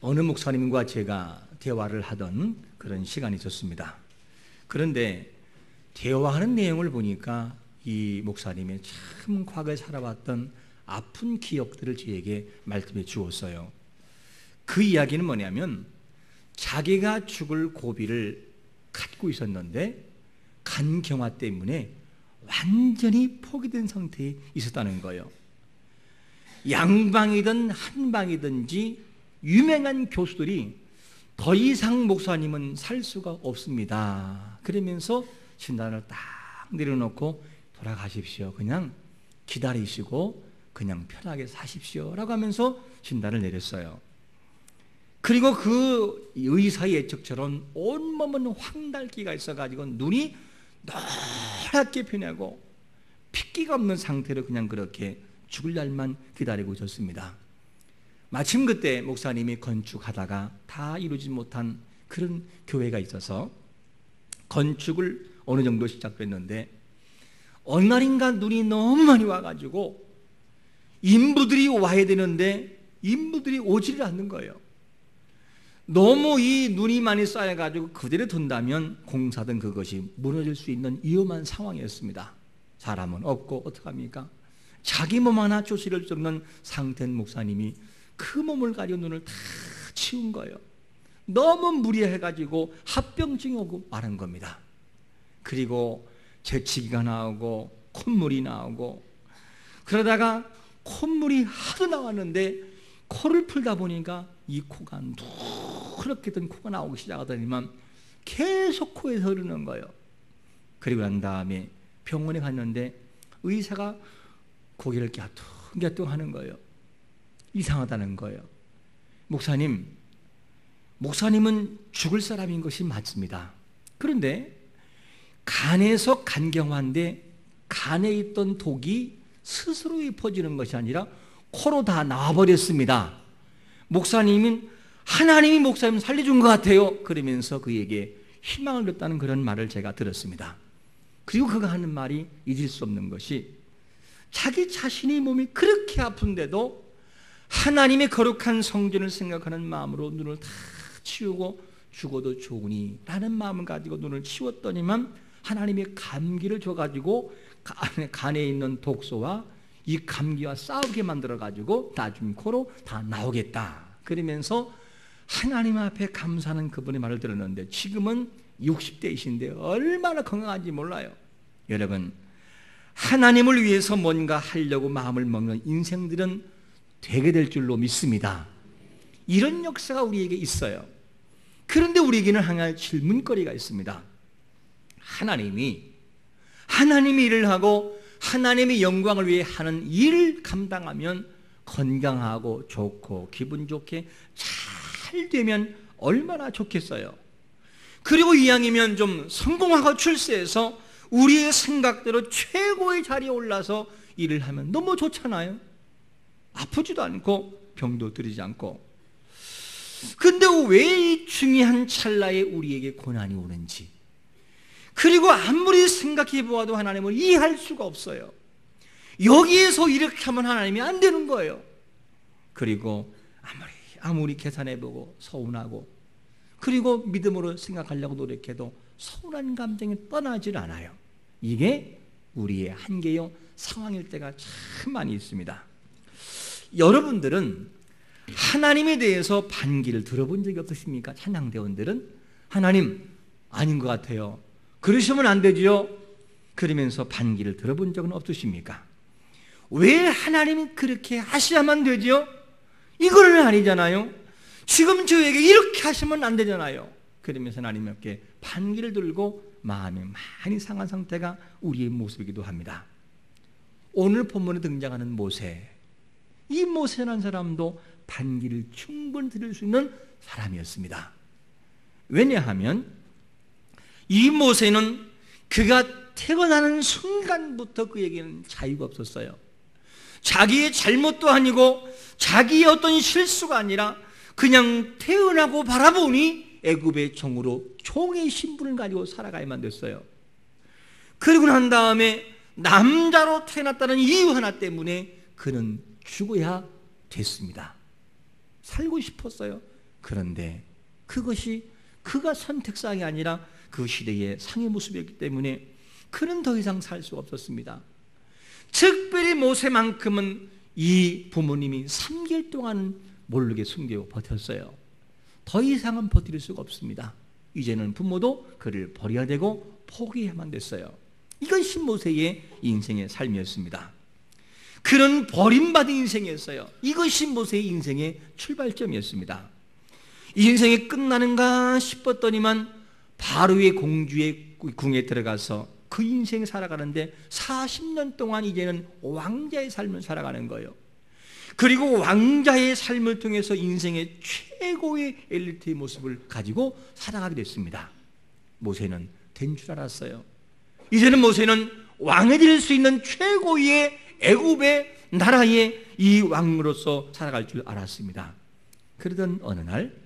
어느 목사님과 제가 대화를 하던 그런 시간이 있었습니다. 그런데 대화하는 내용을 보니까 이 목사님의 참 과거에 살아왔던 아픈 기억들을 저에게 말씀해 주었어요. 그 이야기는 뭐냐면 자기가 죽을 고비를 갖고 있었는데 간경화 때문에 완전히 포기된 상태에 있었다는 거예요. 양방이든 한방이든지 유명한 교수들이 더 이상 목사님은 살 수가 없습니다. 그러면서 진단을 딱 내려놓고 돌아가십시오. 그냥 기다리시고 그냥 편하게 사십시오. 라고 하면서 진단을 내렸어요. 그리고 그 의사의 예측처럼 온몸은 황달기가 있어가지고 눈이 노랗게 변하고 핏기가 없는 상태로 그냥 그렇게 죽을 날만 기다리고 있었습니다. 마침 그때 목사님이 건축하다가 다 이루지 못한 그런 교회가 있어서 건축을 어느 정도 시작됐는데 어느 날인가 눈이 너무 많이 와가지고 인부들이 와야 되는데 인부들이 오지를 않는 거예요. 너무 이 눈이 많이 쌓여가지고 그대로 둔다면 공사든 그것이 무너질 수 있는 위험한 상황이었습니다. 사람은 없고 어떡합니까? 자기 몸 하나 조치를 수 없는 상태인 목사님이 그 몸을 가지고 눈을 다 치운 거예요. 너무 무리해가지고 합병증이 오고 마른 겁니다. 그리고 재치기가 나오고 콧물이 나오고 그러다가 콧물이 하도 나왔는데 코를 풀다 보니까 이 코가 누렇게 된 코가 나오기 시작하더니만 계속 코에서 흐르는 거예요. 그리고 난 다음에 병원에 갔는데 의사가 고개를 갸뚱갸뚱 하는 거예요. 이상하다는 거예요. 목사님은 죽을 사람인 것이 맞습니다. 그런데 간에서 간경화인데 간에 있던 독이 스스로 퍼지는 것이 아니라 코로 다 나와버렸습니다. 목사님은 하나님이 목사님 살려준 것 같아요. 그러면서 그에게 희망을 줬다는 그런 말을 제가 들었습니다. 그리고 그가 하는 말이 잊을 수 없는 것이 자기 자신의 몸이 그렇게 아픈데도 하나님의 거룩한 성전을 생각하는 마음으로 눈을 다 치우고 죽어도 좋으니 라는 마음을 가지고 눈을 치웠더니만 하나님의 감기를 줘가지고 간에 있는 독소와 이 감기와 싸우게 만들어가지고 나중 코로 다 나오겠다. 그러면서 하나님 앞에 감사하는 그분의 말을 들었는데 지금은 60대이신데 얼마나 건강한지 몰라요. 여러분, 하나님을 위해서 뭔가 하려고 마음을 먹는 인생들은 되게 될 줄로 믿습니다. 이런 역사가 우리에게 있어요. 그런데 우리에게는 하나의 질문거리가 있습니다. 하나님이 일을 하고 하나님의 영광을 위해 하는 일을 감당하면 건강하고 좋고 기분 좋게 잘 되면 얼마나 좋겠어요. 그리고 이왕이면 좀 성공하고 출세해서 우리의 생각대로 최고의 자리에 올라서 일을 하면 너무 좋잖아요. 아프지도 않고 병도 들이지 않고. 근데 왜 이 중요한 찰나에 우리에게 고난이 오는지, 그리고 아무리 생각해 보아도 하나님을 이해할 수가 없어요. 여기에서 이렇게 하면 하나님이 안 되는 거예요. 그리고 아무리 계산해보고 서운하고, 그리고 믿음으로 생각하려고 노력해도 서운한 감정이 떠나질 않아요. 이게 우리의 한계요 상황일 때가 참 많이 있습니다. 여러분들은 하나님에 대해서 반기를 들어본 적이 없으십니까? 찬양대원들은 하나님 아닌 것 같아요, 그러시면 안 되지요, 그러면서 반기를 들어본 적은 없으십니까? 왜 하나님이 그렇게 하셔야만 되지요? 이거는 아니잖아요. 지금 저에게 이렇게 하시면 안 되잖아요. 그러면서 하나님께 반기를 들고 마음이 많이 상한 상태가 우리의 모습이기도 합니다. 오늘 본문에 등장하는 모세, 이 모세라는 사람도 반기를 충분히 들을 수 있는 사람이었습니다. 왜냐하면 이 모세는 그가 태어나는 순간부터 그에게는 자유가 없었어요. 자기의 잘못도 아니고 자기의 어떤 실수가 아니라 그냥 태어나고 바라보니 애굽의 종으로 종의 신분을 가지고 살아가야만 됐어요. 그리고 난 다음에 남자로 태어났다는 이유 하나 때문에 그는 죽어야 됐습니다. 살고 싶었어요. 그런데 그것이 그가 선택사항이 아니라 그 시대의 상의 모습이었기 때문에 그는 더 이상 살 수가 없었습니다. 특별히 모세만큼은 이 부모님이 3개월 동안 모르게 숨기고 버텼어요. 더 이상은 버틸 수가 없습니다. 이제는 부모도 그를 버려야 되고 포기해야만 됐어요. 이것이 모세의 인생의 삶이었습니다. 그는 버림받은 인생이었어요. 이것이 모세의 인생의 출발점이었습니다. 인생이 끝나는가 싶었더니만 바로의 공주의 궁에 들어가서 그 인생 살아가는데 40년 동안 이제는 왕자의 삶을 살아가는 거예요. 그리고 왕자의 삶을 통해서 인생의 최고의 엘리트의 모습을 가지고 살아가게 됐습니다. 모세는 된 줄 알았어요. 이제는 모세는 왕이 될 수 있는 최고의 애굽의 나라의 이 왕으로서 살아갈 줄 알았습니다. 그러던 어느 날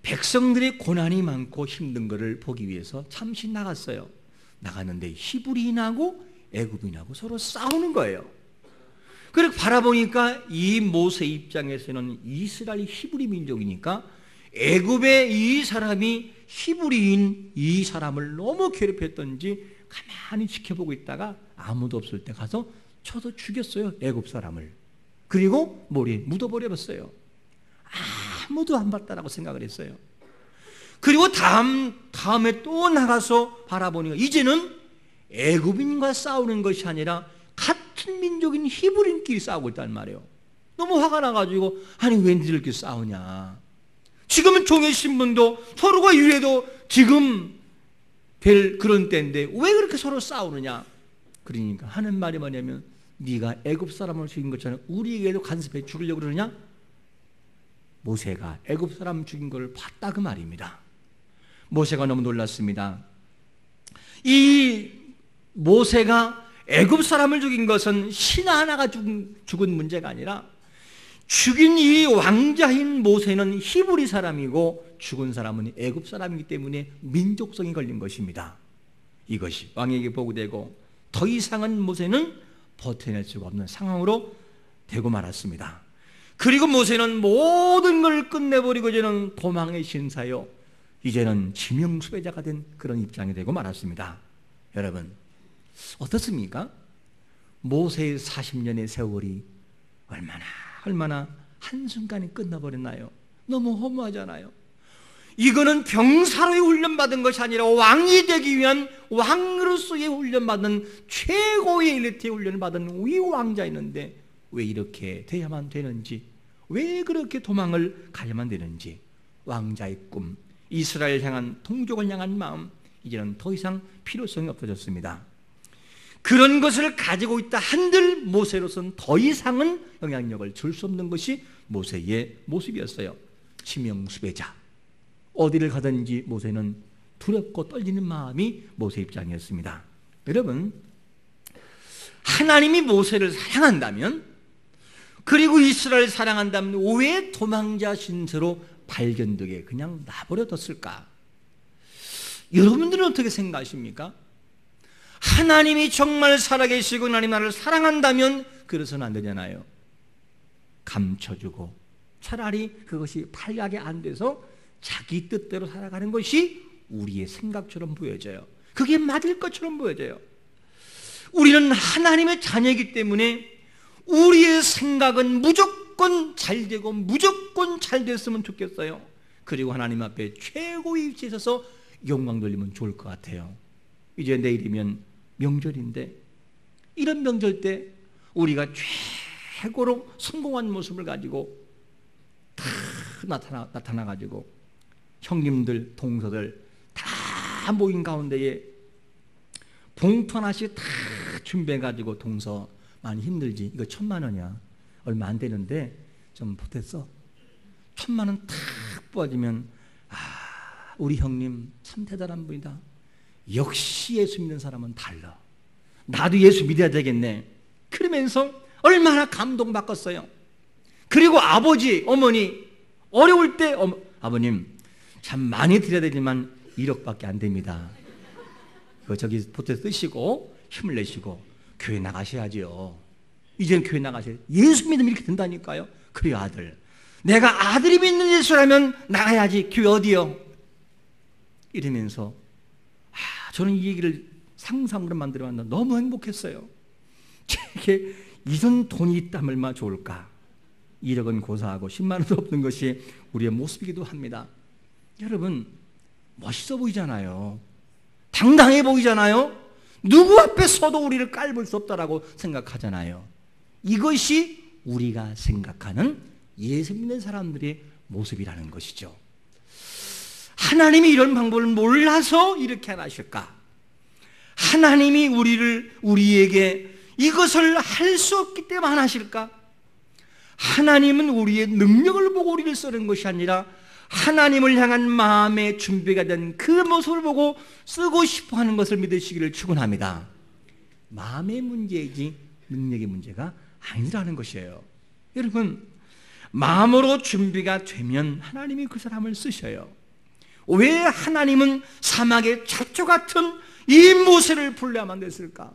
백성들의 고난이 많고 힘든 것을 보기 위해서 잠시 나갔어요. 나갔는데 히브리인하고 애굽인하고 서로 싸우는 거예요. 그렇게 바라보니까 이 모세 입장에서는 이스라엘이 히브리 민족이니까 애굽의 이 사람이 히브리인 이 사람을 너무 괴롭혔던지 가만히 지켜보고 있다가 아무도 없을 때 가서 쳐서 죽였어요. 애굽 사람을. 그리고 머리에 묻어버렸어요. 아무도 안 봤다라고 생각을 했어요. 그리고 다음에 또 나가서 바라보니까 이제는 애굽인과 싸우는 것이 아니라 같은 민족인 히브리인끼리 싸우고 있단 말이에요. 너무 화가 나가지고 아니 왜 이렇게 싸우냐. 지금은 종의 신분도 서로가 유해도 지금 될 그런 때인데 왜 그렇게 서로 싸우느냐. 그러니까 하는 말이 뭐냐면 네가 애굽 사람을 죽인 것처럼 우리에게도 간섭해 죽이려고 그러느냐. 모세가 애굽 사람 죽인 걸 봤다 그 말입니다. 모세가 너무 놀랐습니다. 이 모세가 애굽 사람을 죽인 것은 신 하나가 죽은 문제가 아니라 죽인 이 왕자인 모세는 히브리 사람이고 죽은 사람은 애굽 사람이기 때문에 민족성이 걸린 것입니다. 이것이 왕에게 보고되고 더 이상은 모세는 버텨낼 수가 없는 상황으로 되고 말았습니다. 그리고 모세는 모든 걸 끝내버리고 이제는 도망의 신사요, 이제는 지명수배자가 된 그런 입장이 되고 말았습니다. 여러분 어떻습니까? 모세의 40년의 세월이 얼마나 한순간에 끝나버렸나요? 너무 허무하잖아요. 이거는 병사로의 훈련받은 것이 아니라 왕이 되기 위한 왕으로서의 훈련받은 최고의 엘리트의 훈련을 받은 이 왕자였는데 왜 이렇게 돼야만 되는지, 왜 그렇게 도망을 가야만 되는지, 왕자의 꿈, 이스라엘 향한 동족을 향한 마음, 이제는 더 이상 필요성이 없어졌습니다. 그런 것을 가지고 있다 한들 모세로서는 더 이상은 영향력을 줄 수 없는 것이 모세의 모습이었어요. 지명수배자. 어디를 가든지 모세는 두렵고 떨리는 마음이 모세 입장이었습니다. 여러분, 하나님이 모세를 사랑한다면, 그리고 이스라엘을 사랑한다면 왜 도망자 신세로 발견되게 그냥 놔버려뒀을까? 여러분들은 어떻게 생각하십니까? 하나님이 정말 살아계시고 하나님 나를 사랑한다면 그래서는 안 되잖아요. 감춰주고 차라리 그것이 발각이 안 돼서 자기 뜻대로 살아가는 것이 우리의 생각처럼 보여져요. 그게 맞을 것처럼 보여져요. 우리는 하나님의 자녀이기 때문에 우리의 생각은 무조건 잘 되고 무조건 잘 됐으면 좋겠어요. 그리고 하나님 앞에 최고의 위치에 서서 영광 돌리면 좋을 것 같아요. 이제 내일이면 명절인데 이런 명절 때 우리가 최고로 성공한 모습을 가지고 다 나타나가지고 형님들, 동서들 다 모인 가운데에 봉투 하나씩 다 준비해가지고 동서 많이 힘들지. 이거 1,000,000원이야. 얼마 안 되는데 좀 보탰어. 1,000,000원 탁 뽑아주면 우리 형님 참 대단한 분이다. 역시 예수 믿는 사람은 달라. 나도 예수 믿어야 되겠네. 그러면서 얼마나 감동받았어요. 그리고 아버지, 어머니 어려울 때 아버님 참 많이 드려야 되지만 1억밖에 안 됩니다. 그거 저기 보태 쓰시고 힘을 내시고 교회 나가셔야죠. 이제는 교회 나가셔야. 예수 믿으면 이렇게 된다니까요. 그래 아들, 내가 아들이 믿는 예수라면 나가야지. 교회 어디요? 이러면서 저는 이 얘기를 상상으로 만들어봤는데 너무 행복했어요. 제게 이런 돈이 있다면 얼마나 좋을까. 1억은 고사하고 10만 원도 없는 것이 우리의 모습이기도 합니다. 여러분, 멋있어 보이잖아요. 당당해 보이잖아요. 누구 앞에 서도 우리를 깔볼 수 없다라고 생각하잖아요. 이것이 우리가 생각하는 예수 믿는 사람들의 모습이라는 것이죠. 하나님이 이런 방법을 몰라서 이렇게 안 하실까? 하나님이 우리에게 이것을 할 수 없기 때문에 안 하실까? 하나님은 우리의 능력을 보고 우리를 쓰는 것이 아니라 하나님을 향한 마음의 준비가 된 그 모습을 보고 쓰고 싶어 하는 것을 믿으시기를 축원합니다. 마음의 문제이지 능력의 문제가 아니라는 것이에요. 여러분, 마음으로 준비가 되면 하나님이 그 사람을 쓰셔요. 왜 하나님은 사막의 잡초 같은 이 모세를 불러야만 됐을까?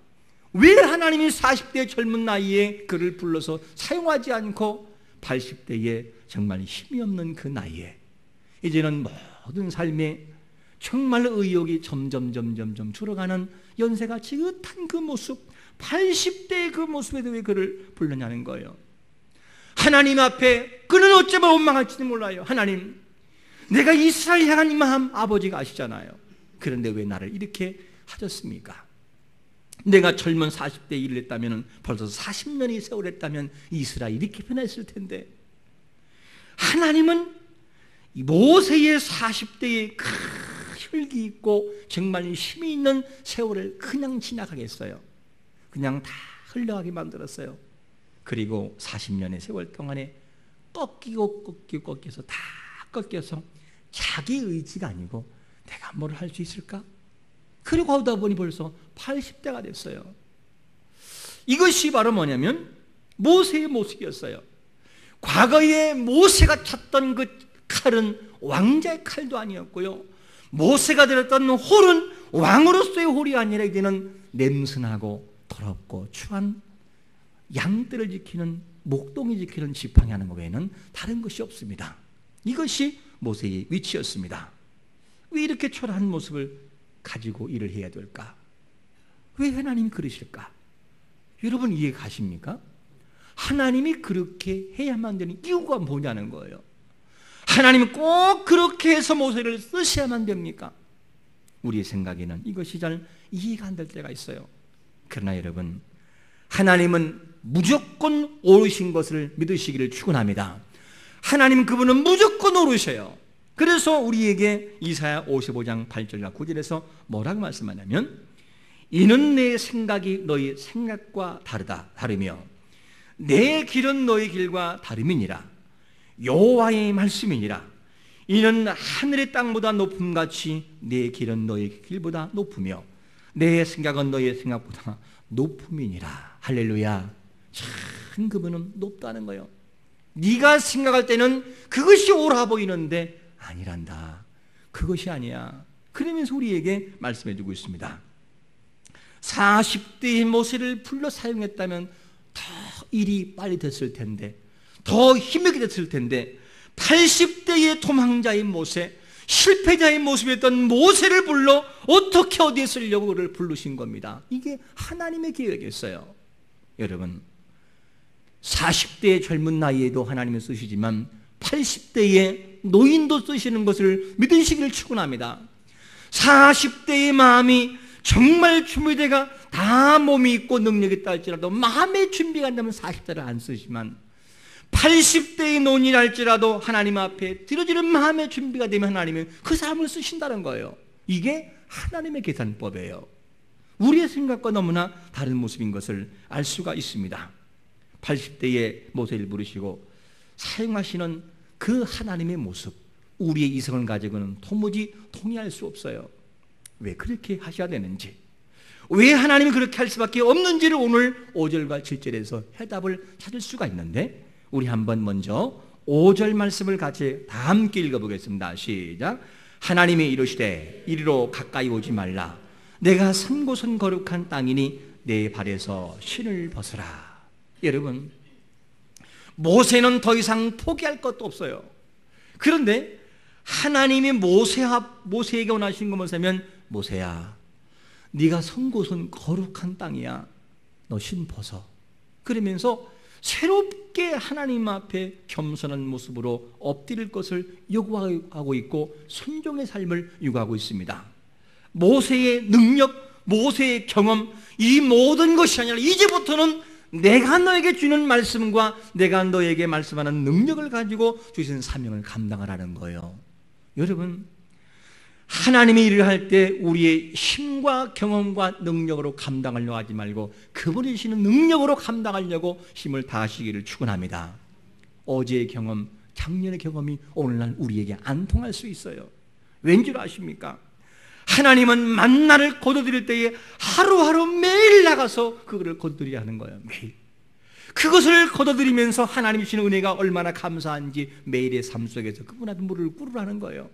왜 하나님이 40대 젊은 나이에 그를 불러서 사용하지 않고 80대에 정말 힘이 없는 그 나이에 이제는 모든 삶에 정말 의욕이 점점 줄어가는 연세가 지긋한 그 모습, 80대의 그 모습에도 왜 그를 불렀냐는 거예요. 하나님 앞에 그는 어쩌면 원망할지도 몰라요. 하나님, 내가 이스라엘 향한 이 마음 아버지가 아시잖아요. 그런데 왜 나를 이렇게 하셨습니까? 내가 젊은 40대에 일을 했다면 벌써 40년이 세월했다면 이스라엘이 이렇게 변했을 텐데 하나님은 모세의 40대의 혈기 있고 정말 힘이 있는 세월을 그냥 지나가겠어요. 그냥 다 흘러가게 만들었어요. 그리고 40년의 세월 동안에 꺾여서 다 꺾여서 자기 의지가 아니고 내가 뭘 할 수 있을까? 그리고 하다 보니 벌써 80대가 됐어요. 이것이 바로 뭐냐면 모세의 모습이었어요. 과거에 모세가 쳤던 그 칼은 왕자의 칼도 아니었고요. 모세가 들었던 홀은 왕으로서의 홀이 아니라 이제는 냄새나고 더럽고 추한 양떼를 지키는 목동이 지키는 지팡이 하는 것 외에는 다른 것이 없습니다. 이것이 모세의 위치였습니다. 왜 이렇게 초라한 모습을 가지고 일을 해야 될까? 왜 하나님이 그러실까? 여러분 이해 가십니까? 하나님이 그렇게 해야만 되는 이유가 뭐냐는 거예요. 하나님은 꼭 그렇게 해서 모세를 쓰셔야만 됩니까? 우리의 생각에는 이것이 잘 이해가 안 될 때가 있어요. 그러나 여러분, 하나님은 무조건 옳으신 것을 믿으시기를 축원합니다. 하나님 그분은 무조건 옳으셔요. 그래서 우리에게 이사야 55장 8절과 9절에서 뭐라고 말씀하냐면 이는 내 생각이 너희 생각과 다르며 내 길은 너희 길과 다름이니라. 여호와의 말씀이니라. 이는 하늘의 땅보다 높음같이 내 길은 너희 길보다 높으며 내 생각은 너희의 생각보다 높음이니라. 할렐루야. 참 그분은 높다는 거예요. 네가 생각할 때는 그것이 옳아 보이는데 아니란다. 그것이 아니야. 그러면서 우리에게 말씀해 주고 있습니다. 40대의 모세를 불러 사용했다면 더 일이 빨리 됐을 텐데, 더 힘있게 됐을 텐데 80대의 도망자의 모세, 실패자의 모습이었던 모세를 불러 어떻게 어디에 쓰려고 그를 부르신 겁니다. 이게 하나님의 계획이었어요. 여러분, 40대의 젊은 나이에도 하나님을 쓰시지만 80대의 노인도 쓰시는 것을 믿으시기를 축원합니다. 40대의 마음이 정말 준비되가 다 몸이 있고 능력이 있다 할지라도 마음의 준비가 안 되면 40대를 안 쓰지만 80대의 노인이라 할지라도 하나님 앞에 드려지는 마음의 준비가 되면 하나님은 그 사람을 쓰신다는 거예요. 이게 하나님의 계산법이에요. 우리의 생각과 너무나 다른 모습인 것을 알 수가 있습니다. 80대의 모세를 부르시고 사용하시는 그 하나님의 모습, 우리의 이성을 가지고는 도무지 동의할 수 없어요. 왜 그렇게 하셔야 되는지, 왜 하나님이 그렇게 할 수밖에 없는지를 오늘 5절과 7절에서 해답을 찾을 수가 있는데, 우리 한번 먼저 5절 말씀을 같이 다 함께 읽어보겠습니다. 시작. 하나님이 이르시되 이리로 가까이 오지 말라. 내가 선 곳은 거룩한 땅이니 내 발에서 신을 벗어라. 여러분, 모세는 더 이상 포기할 것도 없어요. 그런데 하나님이 모세에게 원하신 것 뭐냐면, 모세야, 네가 선 곳은 거룩한 땅이야. 너 신 벗어. 그러면서 새롭게 하나님 앞에 겸손한 모습으로 엎드릴 것을 요구하고 있고 순종의 삶을 요구하고 있습니다. 모세의 능력, 모세의 경험, 이 모든 것이 아니라 이제부터는 내가 너에게 주는 말씀과 내가 너에게 말씀하는 능력을 가지고 주신 사명을 감당하라는 거예요. 여러분, 하나님의 일을 할 때 우리의 힘과 경험과 능력으로 감당하려고 하지 말고 그분이 주시는 능력으로 감당하려고 힘을 다하시기를 축원합니다. 어제의 경험, 작년의 경험이 오늘날 우리에게 안 통할 수 있어요. 왠줄 아십니까? 하나님은 만나를 거둬들일 때에 하루하루 매일 나가서 그거를 거둬들여야 하는 거예요. 매일. 그것을 거둬들이면서 하나님이 주시는 은혜가 얼마나 감사한지 매일의 삶 속에서 그분한테 물을 꿇으라는 거예요.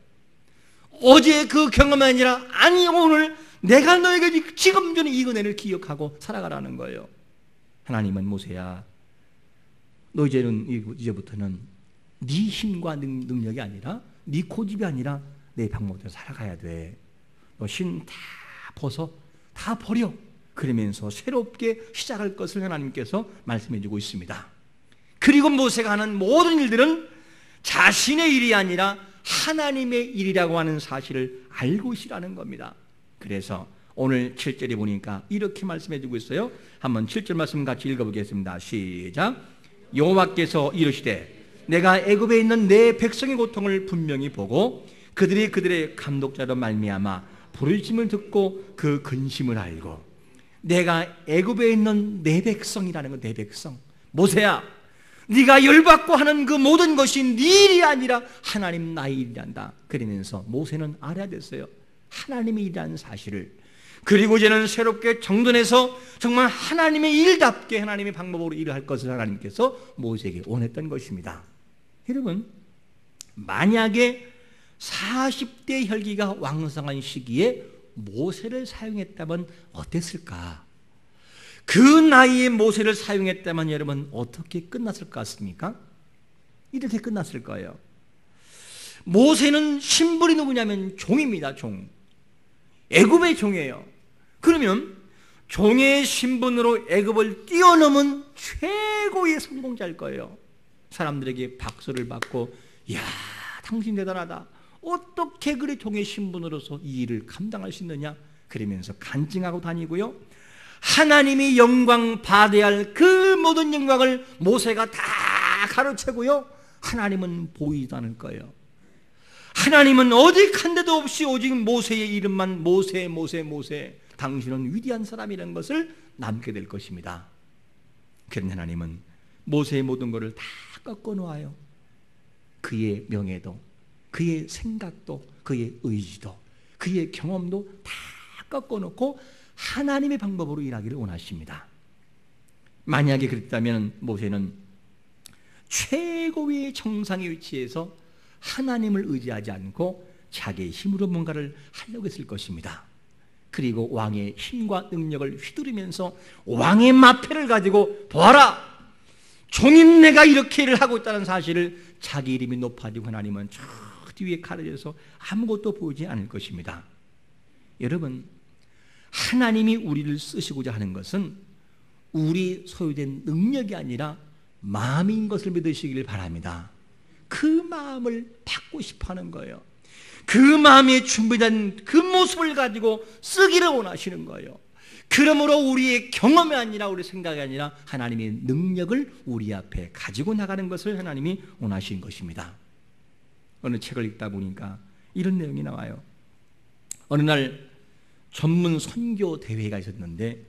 어제 그 경험이 아니라, 아니 오늘 내가 너에게 지금 주는 이 은혜를 기억하고 살아가라는 거예요. 하나님은 모세야, 너 이제부터는 네 힘과 능력이 아니라, 네 고집이 아니라 내 방법대로 살아가야 돼. 너 신 다 벗어, 다 버려. 그러면서 새롭게 시작할 것을 하나님께서 말씀해 주고 있습니다. 그리고 모세가 하는 모든 일들은 자신의 일이 아니라 하나님의 일이라고 하는 사실을 알고 있으라는 겁니다. 그래서 오늘 7절에 보니까 이렇게 말씀해 주고 있어요. 한번 7절 말씀 같이 읽어보겠습니다. 시작. 여호와께서 이르시되 내가 애굽에 있는 내 백성의 고통을 분명히 보고 그들의 감독자로 말미암아 부르심을 듣고 그 근심을 알고, 내가 애굽에 있는 내 백성이라는 거, 내 백성. 모세야, 네가 열받고 하는 그 모든 것이 네 일이 아니라 하나님 나의 일이란다. 그러면서 모세는 알아야 됐어요. 하나님의 일이라는 사실을. 그리고 이제는 새롭게 정돈해서 정말 하나님의 일답게 하나님의 방법으로 일을 할 것을 하나님께서 모세에게 원했던 것입니다. 여러분, 만약에 40대 혈기가 왕성한 시기에 모세를 사용했다면 어땠을까? 그 나이에 모세를 사용했다면 여러분 어떻게 끝났을 것 같습니까? 이렇게 끝났을 거예요. 모세는 신분이 누구냐면 종입니다. 종. 애굽의 종이에요. 그러면 종의 신분으로 애굽을 뛰어넘은 최고의 성공자일 거예요. 사람들에게 박수를 받고, 이야, 당신 대단하다. 어떻게 그래 종의 신분으로서 이 일을 감당할 수 있느냐? 그러면서 간증하고 다니고요. 하나님이 영광 받아야 할 그 모든 영광을 모세가 다 가르치고요. 하나님은 보이지도 않을 거예요. 하나님은 어디 간 데도 없이 오직 모세의 이름만 모세, 당신은 위대한 사람이라는 것을 남게 될 것입니다. 그런데 하나님은 모세의 모든 것을 다 꺾어 놓아요. 그의 명예도, 그의 생각도, 그의 의지도, 그의 경험도 다 꺾어 놓고 하나님의 방법으로 일하기를 원하십니다. 만약에 그랬다면 모세는 최고의 정상의 위치에서 하나님을 의지하지 않고 자기의 힘으로 뭔가를 하려고 했을 것입니다. 그리고 왕의 힘과 능력을 휘두르면서 왕의 마패를 가지고, 보아라, 종인 내가 이렇게 일을 하고 있다는 사실을 자기 이름이 높아지고 하나님은 저 뒤에 가려져서 아무것도 보이지 않을 것입니다. 여러분, 하나님이 우리를 쓰시고자 하는 것은 우리 소유된 능력이 아니라 마음인 것을 믿으시길 바랍니다. 그 마음을 받고 싶어하는 거예요. 그 마음에 준비된 그 모습을 가지고 쓰기를 원하시는 거예요. 그러므로 우리의 경험이 아니라 우리 생각이 아니라 하나님의 능력을 우리 앞에 가지고 나가는 것을 하나님이 원하시는 것입니다. 어느 책을 읽다 보니까 이런 내용이 나와요. 어느 날 전문 선교 대회가 있었는데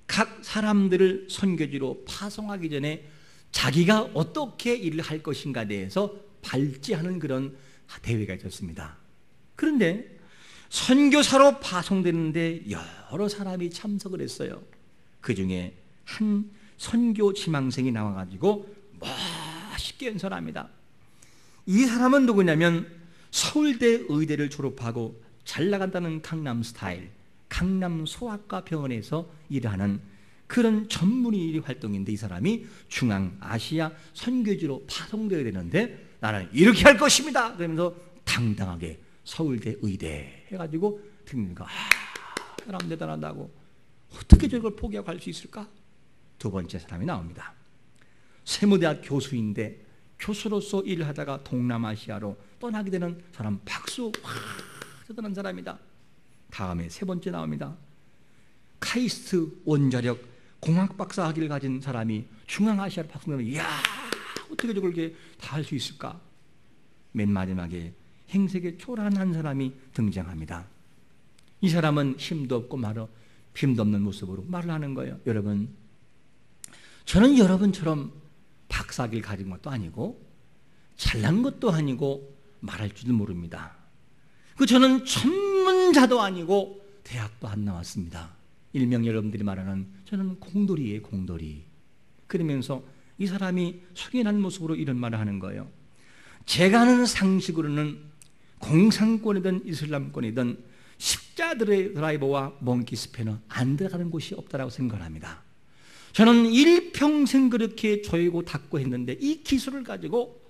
각 사람들을 선교지로 파송하기 전에 자기가 어떻게 일을 할 것인가에 대해서 발제하는 그런 대회가 있었습니다. 그런데 선교사로 파송되는데 여러 사람이 참석을 했어요. 그 중에 한 선교 지망생이 나와가지고 멋있게 연설합니다. 이 사람은 누구냐면 서울대 의대를 졸업하고 잘 나간다는 강남 스타일, 강남 소아과 병원에서 일하는 그런 전문의 활동인데 이 사람이 중앙아시아 선교지로 파송되어야 되는데 나는 이렇게 할 것입니다. 그러면서 당당하게 서울대 의대 해가지고 듣는가. 사람 대단하다고 어떻게 저걸 포기하고 갈 수 있을까? 두 번째 사람이 나옵니다. 세무대학 교수인데 교수로서 일을 하다가 동남아시아로 떠나게 되는 사람. 박수. 대단한 사람이다. 다음에 세 번째 나옵니다. 카이스트 원자력 공학 박사 학위를 가진 사람이 중앙아시아로 파송되면 이야 어떻게 저걸 다 할 수 있을까? 맨 마지막에 행색에 초라한 한 사람이 등장합니다. 이 사람은 힘도 없고 힘도 없는 모습으로 말을 하는 거예요. 여러분, 저는 여러분처럼 박사학위를 가진 것도 아니고 잘난 것도 아니고 말할 줄도 모릅니다. 저는 전문자도 아니고 대학도 안 나왔습니다. 일명 여러분들이 말하는 저는 공돌이에요, 공돌이. 그러면서 이 사람이 숙연한 모습으로 이런 말을 하는 거예요. 제가 아는 상식으로는 공산권이든 이슬람권이든 십자들의 드라이버와 몽키 스패너 안 들어가는 곳이 없다라고 생각합니다. 저는 일평생 그렇게 조이고 닦고 했는데 이 기술을 가지고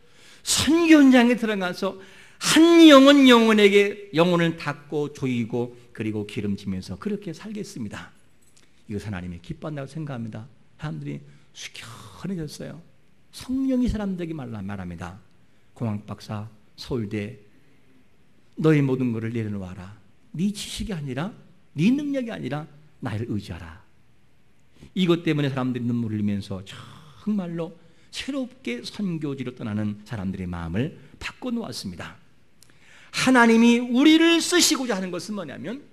선교 현장에 들어가서 한 영혼에게 영혼을 닦고 조이고 그리고 기름지면서 그렇게 살겠습니다. 이것은 하나님이 기뻐한다고 생각합니다. 사람들이 숙연해졌어요. 성령이 사람들에게 말합니다. 공학박사, 서울대, 너의 모든 것을 내려놓아라. 네 지식이 아니라 네 능력이 아니라 나를 의지하라. 이것 때문에 사람들이 눈물을 흘리면서 정말로 새롭게 선교지로 떠나는 사람들의 마음을 바꿔놓았습니다. 하나님이 우리를 쓰시고자 하는 것은 뭐냐면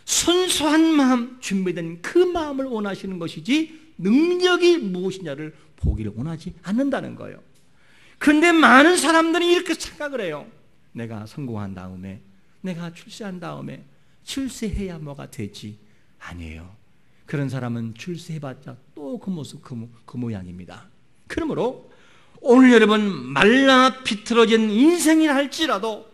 순수한 마음, 준비된 그 마음을 원하시는 것이지 능력이 무엇이냐를 보기를 원하지 않는다는 거예요. 그런데 많은 사람들이 이렇게 생각을 해요. 내가 성공한 다음에, 내가 출세한 다음에 출세해야 뭐가 되지. 아니에요. 그런 사람은 출세해봤자 또 그 모습, 그 모양입니다. 그러므로 오늘 여러분 말라 비틀어진 인생이라 할지라도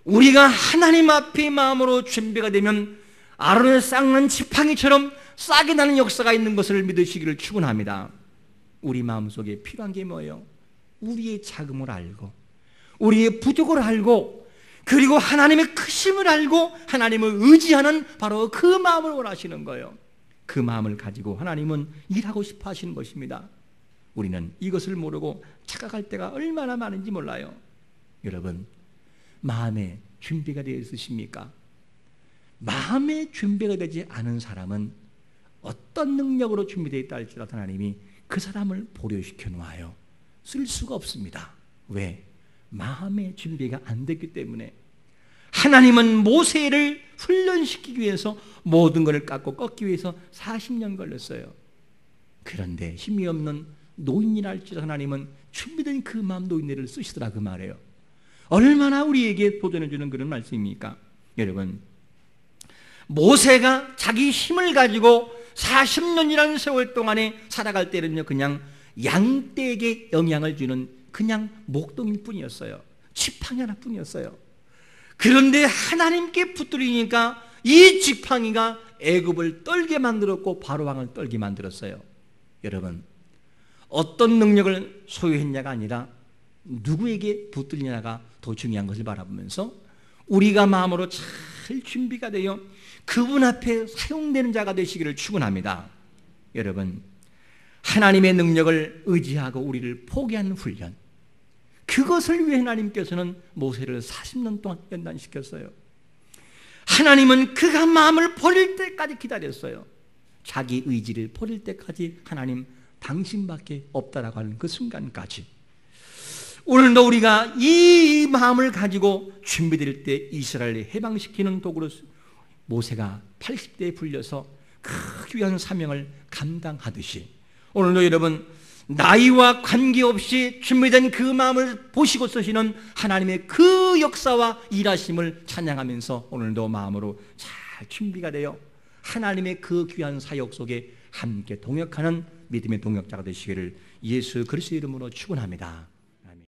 우리가 하나님 앞의 마음으로 준비가 되면 아론의 쌍난 지팡이처럼 싹이 나는 역사가 있는 것을 믿으시기를 축원합니다. 우리 마음속에 필요한 게 뭐예요? 우리의 자금을 알고 우리의 부족을 알고 그리고 하나님의 크심을 알고 하나님을 의지하는 바로 그 마음을 원하시는 거예요. 그 마음을 가지고 하나님은 일하고 싶어 하시는 것입니다. 우리는 이것을 모르고 착각할 때가 얼마나 많은지 몰라요. 여러분, 마음의 준비가 되어 있으십니까? 마음의 준비가 되지 않은 사람은 어떤 능력으로 준비되어 있다 할지라도 하나님이 그 사람을 보류시켜 놓아요. 쓸 수가 없습니다. 왜? 마음의 준비가 안 됐기 때문에. 하나님은 모세를 훈련시키기 위해서 모든 것을 깎고 꺾기 위해서 40년 걸렸어요. 그런데 힘이 없는 노인이랄지라도 하나님은 준비된 그 마음 노인네를 쓰시더라 그 말이에요. 얼마나 우리에게 도전해 주는 그런 말씀입니까? 여러분, 모세가 자기 힘을 가지고 40년이라는 세월 동안에 살아갈 때는요 그냥 양떼에게 영향을 주는 그냥 목동일 뿐이었어요. 지팡이 하나뿐이었어요. 그런데 하나님께 붙들리니까 이 지팡이가 애굽을 떨게 만들었고 바로왕을 떨게 만들었어요. 여러분, 어떤 능력을 소유했냐가 아니라 누구에게 붙들리냐가 더 중요한 것을 바라보면서 우리가 마음으로 잘 준비가 되어 그분 앞에 사용되는 자가 되시기를 축원합니다. 여러분, 하나님의 능력을 의지하고 우리를 포기하는 훈련, 그것을 위해 하나님께서는 모세를 40년 동안 연단시켰어요. 하나님은 그가 마음을 버릴 때까지 기다렸어요. 자기 의지를 버릴 때까지 하나님 당신밖에 없다라고 하는 그 순간까지. 오늘도 우리가 이 마음을 가지고 준비될 때 이스라엘을 해방시키는 도구로 모세가 80대에 불려서 그 귀한 사명을 감당하듯이 오늘도 여러분 나이와 관계없이 준비된 그 마음을 보시고 쓰시는 하나님의 그 역사와 일하심을 찬양하면서 오늘도 마음으로 잘 준비가 되어 하나님의 그 귀한 사역 속에 함께 동역하는 믿음의 동역자가 되시기를 예수 그리스도의 이름으로 축원합니다.